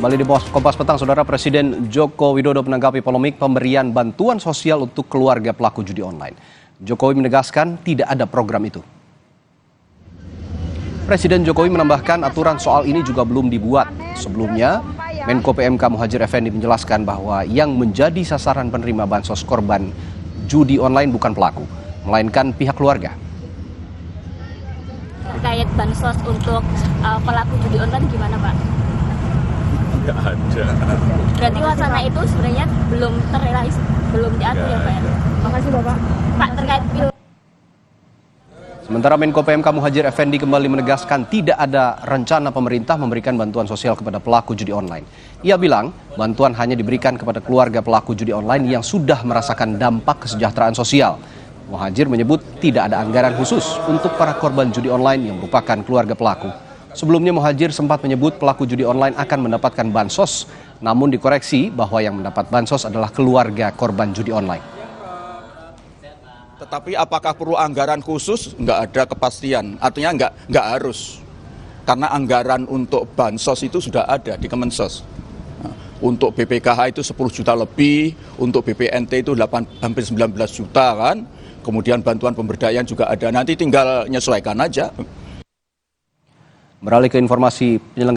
Kembali di Kompas Petang, Saudara. Presiden Joko Widodo menanggapi polemik pemberian bantuan sosial untuk keluarga pelaku judi online. Jokowi menegaskan tidak ada program itu. Presiden Jokowi menambahkan aturan soal ini juga belum dibuat. Sebelumnya, Menko PMK Muhadjir Effendi menjelaskan bahwa yang menjadi sasaran penerima bansos korban judi online bukan pelaku, melainkan pihak keluarga. Terkait bansos untuk pelaku judi online gimana, Pak? Nggak ada. Berarti wacana itu sebenarnya belum terrealisasi, belum diatur ya, Pak? Makasih, Bapak. Pak, terkait Sementara Menko PMK Muhadjir Effendi kembali menegaskan tidak ada rencana pemerintah memberikan bantuan sosial kepada pelaku judi online. Ia bilang bantuan hanya diberikan kepada keluarga pelaku judi online yang sudah merasakan dampak kesejahteraan sosial. Muhadjir menyebut tidak ada anggaran khusus untuk para korban judi online yang merupakan keluarga pelaku. Sebelumnya Muhadjir sempat menyebut pelaku judi online akan mendapatkan bansos, namun dikoreksi bahwa yang mendapat bansos adalah keluarga korban judi online. Tetapi apakah perlu anggaran khusus? Nggak ada kepastian, artinya nggak harus. Karena anggaran untuk bansos itu sudah ada di Kemensos. Untuk BPKH itu 10 juta lebih, untuk BPNT itu hampir 19 juta kan. Kemudian bantuan pemberdayaan juga ada, nanti tinggal menyesuaikan aja. Beralih ke informasi penyelenggara